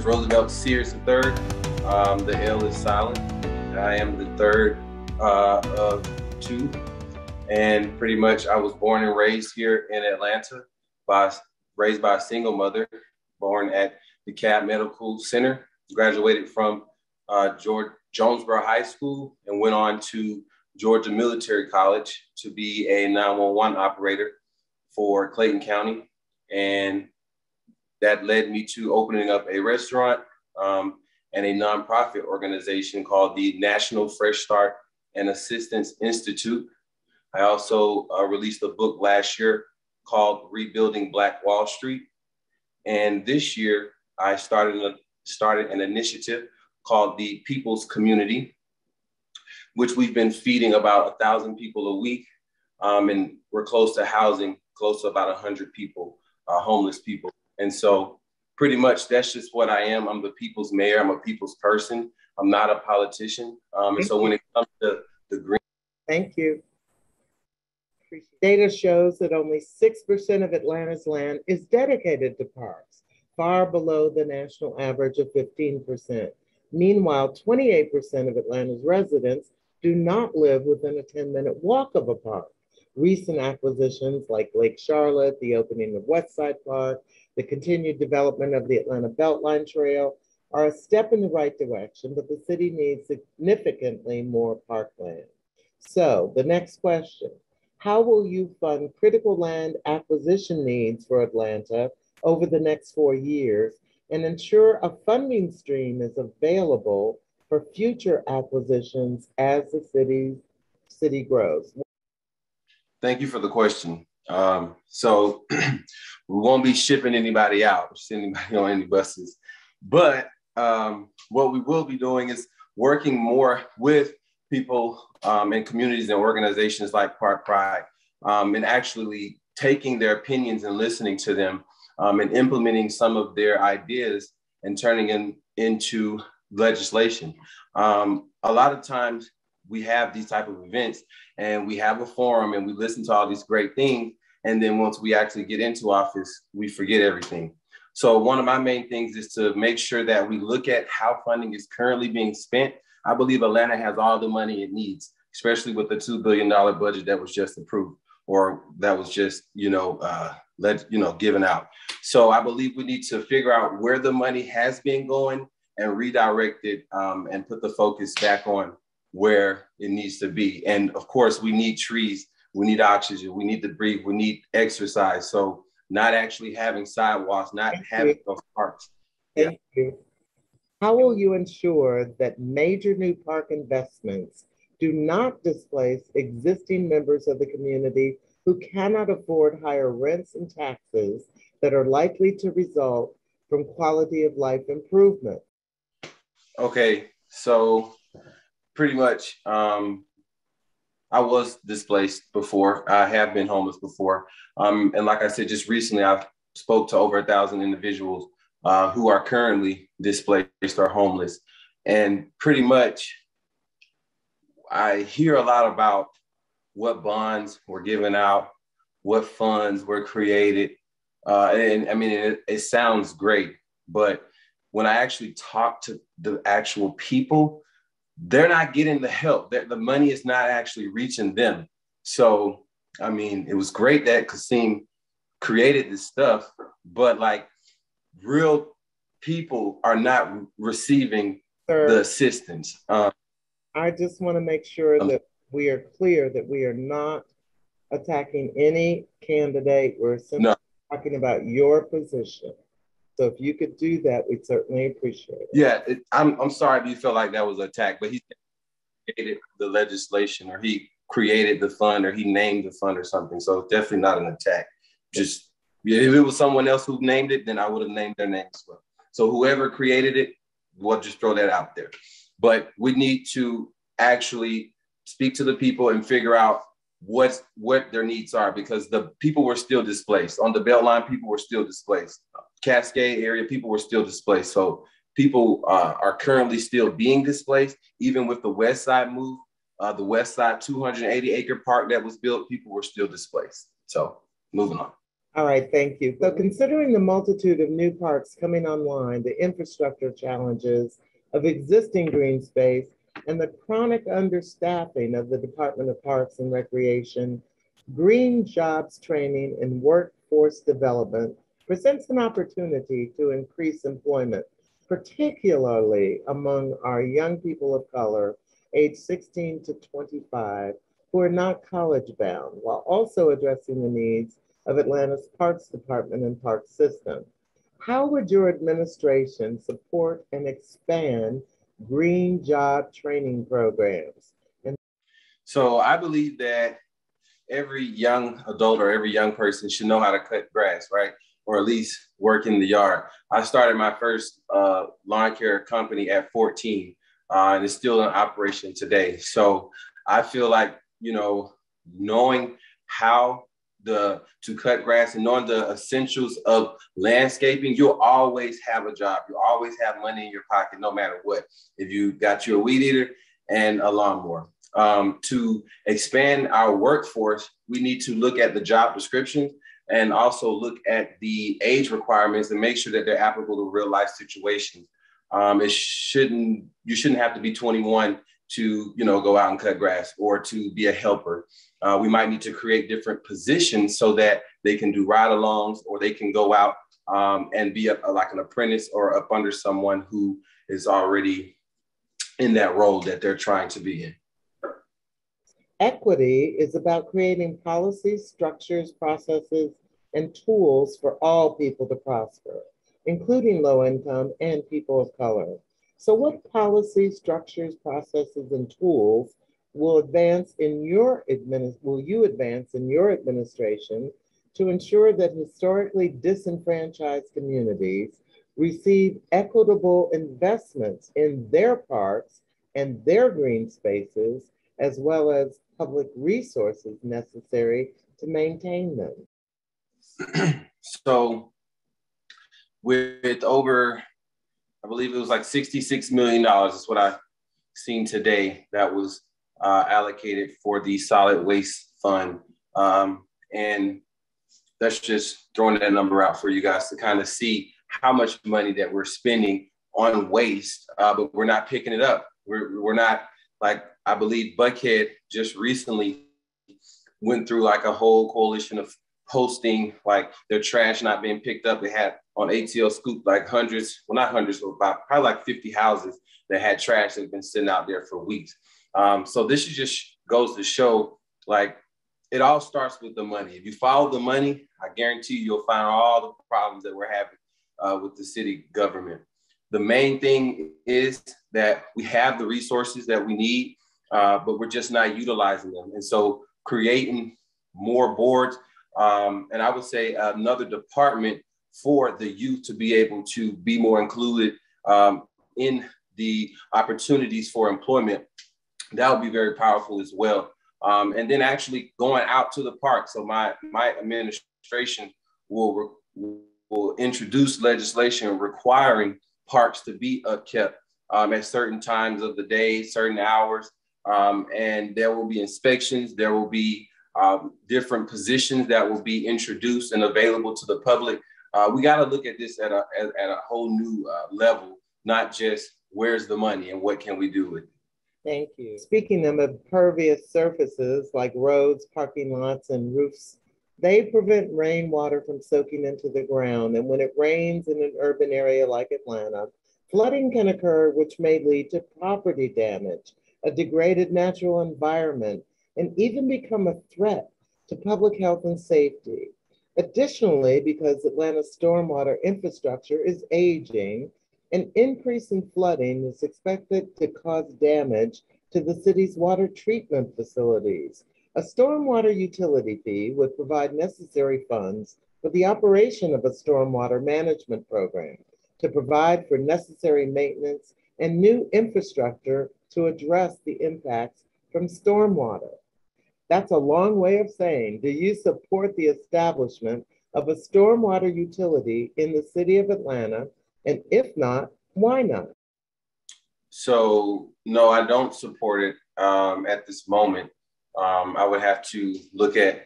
is Roosevelt Searles III. The L is silent. I am the third of two. And pretty much I was born and raised here in Atlanta, raised by a single mother, born at the Cab Medical Center, graduated from Jonesboro High School and went on to Georgia Military College to be a 911 operator for Clayton County. And that led me to opening up a restaurant and a nonprofit organization called the National Fresh Start and Assistance Institute. I also released a book last year called Rebuilding Black Wall Street. And this year I started an initiative called the People's Community, which we've been feeding about 1,000 people a week. And we're close to housing close to about 100 people, homeless people. And so pretty much that's just what I am. I'm the people's mayor. I'm a people's person. I'm not a politician. And so when it comes to the green. Thank you. Data shows that only 6% of Atlanta's land is dedicated to parks, far below the national average of 15%. Meanwhile, 28% of Atlanta's residents do not live within a 10-minute walk of a park. Recent acquisitions like Lake Charlotte, the opening of Westside Park, the continued development of the Atlanta Beltline Trail are a step in the right direction, but the city needs significantly more parkland. So the next question, how will you fund critical land acquisition needs for Atlanta over the next 4 years and ensure a funding stream is available for future acquisitions as the city grows? Thank you for the question. So we won't be shipping anybody out or sending anybody on any buses, but what we will be doing is working more with people and communities and organizations like Park Pride and actually taking their opinions and listening to them and implementing some of their ideas and turning them into legislation. A lot of times we have these type of events and we have a forum and we listen to all these great things. And then once we actually get into office, we forget everything. So one of my main things is to make sure that we look at how funding is currently being spent. I believe Atlanta has all the money it needs, especially with the $2 billion budget that was just approved or that was just, given out. So I believe we need to figure out where the money has been going and redirect it and put the focus back on where it needs to be. And of course, we need trees, we need oxygen, we need to breathe, we need exercise. So not actually having sidewalks, not having those parks. Thank you. How will you ensure that major new park investments do not displace existing members of the community who cannot afford higher rents and taxes that are likely to result from quality of life improvement? Okay, so pretty much, I was displaced before. I have been homeless before. And like I said, just recently, I spoke to over 1,000 individuals who are currently displaced or homeless. And pretty much, I hear a lot about what bonds were given out, what funds were created. And I mean, it sounds great, but when I actually talk to the actual people, they're not getting the help. The money is not actually reaching them. So, I mean, it was great that Kasim created this stuff, but like real people are not receiving the assistance. I just want to make sure that we are clear that we are not attacking any candidate. We're simply talking about your position. So if you could do that, we'd certainly appreciate it. Yeah, I'm sorry if you feel like that was an attack, but he created the legislation or he created the fund or he named the fund or something. So it's definitely not an attack. Just if it was someone else who named it, then I would have named their name as well. So whoever created it, we'll just throw that out there. But we need to actually speak to the people and figure out what their needs are, because the people were still displaced. On the Beltline, people were still displaced. Cascade area, people were still displaced. So people are currently still being displaced, even with the West Side move, the West Side 280-acre park that was built, people were still displaced. So moving on. All right, thank you. So considering the multitude of new parks coming online, the infrastructure challenges of existing green space, and the chronic understaffing of the Department of Parks and Recreation, green jobs training and workforce development presents an opportunity to increase employment, particularly among our young people of color, age 16 to 25, who are not college bound, while also addressing the needs of Atlanta's Parks Department and Park System. How would your administration support and expand green job training programs? So I believe that every young adult or every young person should know how to cut grass, right? Or at least work in the yard. I started my first lawn care company at 14, and it's still in operation today. So I feel like, knowing how to cut grass and knowing the essentials of landscaping, you'll always have a job. You always have money in your pocket, no matter what. If you got your weed eater and a lawnmower. To expand our workforce, we need to look at the job descriptions and also look at the age requirements and make sure that they're applicable to real life situations. You shouldn't have to be 21 to, go out and cut grass or to be a helper. We might need to create different positions so that they can do ride-alongs or they can go out and be like an apprentice or up under someone who is already in that role that they're trying to be in. Equity is about creating policies, structures, processes, and tools for all people to prosper, including low income and people of color. So what policies, structures, processes, and tools will you advance in your administration to ensure that historically disenfranchised communities receive equitable investments in their parks and their green spaces, as well as public resources necessary to maintain them? So with over, I believe it was like $66 million is what I've seen today that was allocated for the solid waste fund. And that's just throwing that number out for you guys to kind of see how much money that we're spending on waste, but we're not picking it up. We're not, like, I believe Buckhead just recently went through like a whole coalition of posting like their trash not being picked up. They had on ATL Scoop like hundreds, well, not hundreds, but probably like 50 houses that had trash that had been sitting out there for weeks. So this just goes to show, like, it all starts with the money. If you follow the money, I guarantee you'll find all the problems that we're having with the city government. The main thing is that we have the resources that we need, but we're just not utilizing them. And so creating more boards, and I would say another department for the youth to be able to be more included in the opportunities for employment, that would be very powerful as well. And then actually going out to the park. So my administration will introduce legislation requiring parks to be upkept at certain times of the day, certain hours. And there will be inspections. There will be different positions that will be introduced and available to the public. We got to look at this at a whole new level, not just where's the money and what can we do with it. Thank you. Speaking of impervious surfaces like roads, parking lots, and roofs, they prevent rainwater from soaking into the ground. And when it rains in an urban area like Atlanta, flooding can occur, which may lead to property damage, a degraded natural environment, and even become a threat to public health and safety. Additionally, because Atlanta's stormwater infrastructure is aging, an increase in flooding is expected to cause damage to the city's water treatment facilities. A stormwater utility fee would provide necessary funds for the operation of a stormwater management program to provide for necessary maintenance and new infrastructure to address the impacts from stormwater. That's a long way of saying, do you support the establishment of a stormwater utility in the city of Atlanta? And if not, why not? So, no, I don't support it at this moment. I would have to look at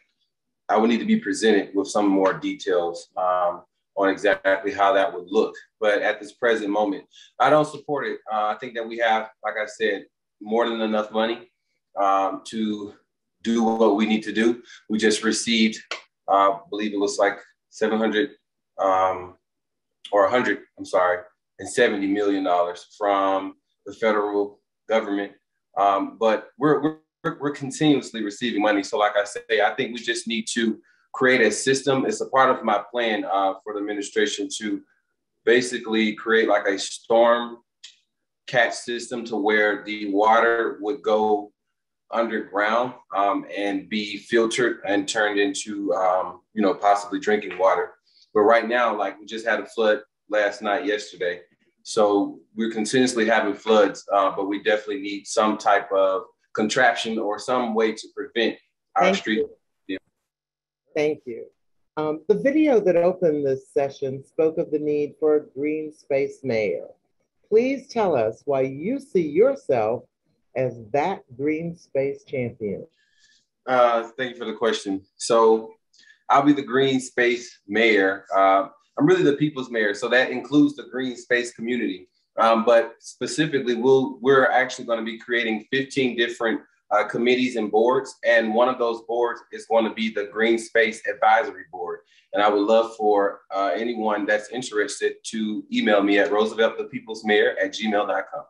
I would need to be presented with some more details on exactly how that would look. But at this present moment, I don't support it. I think that we have, like I said, more than enough money to do what we need to do. We just received, I believe it was like 700 or 100, I'm sorry, and $70 million from the federal government. But we're continuously receiving money. So like I say, I think we just need to create a system. It's a part of my plan for the administration to basically create like a storm catch system to where the water would go underground and be filtered and turned into, possibly drinking water. But right now, like we just had a flood last night, yesterday. So we're continuously having floods, but we definitely need some type of contraption or some way to prevent our street. Thank you. The video that opened this session spoke of the need for a Greenspace mayor. Please tell us why you see yourself as that Greenspace champion. Thank you for the question. So I'll be the Greenspace mayor. I'm really the people's mayor, so that includes the Greenspace community. But specifically, we're actually going to be creating 15 different committees and boards, and one of those boards is going to be the Greenspace Advisory Board. And I would love for anyone that's interested to email me at rooseveltthepeoplesmayor@gmail.com.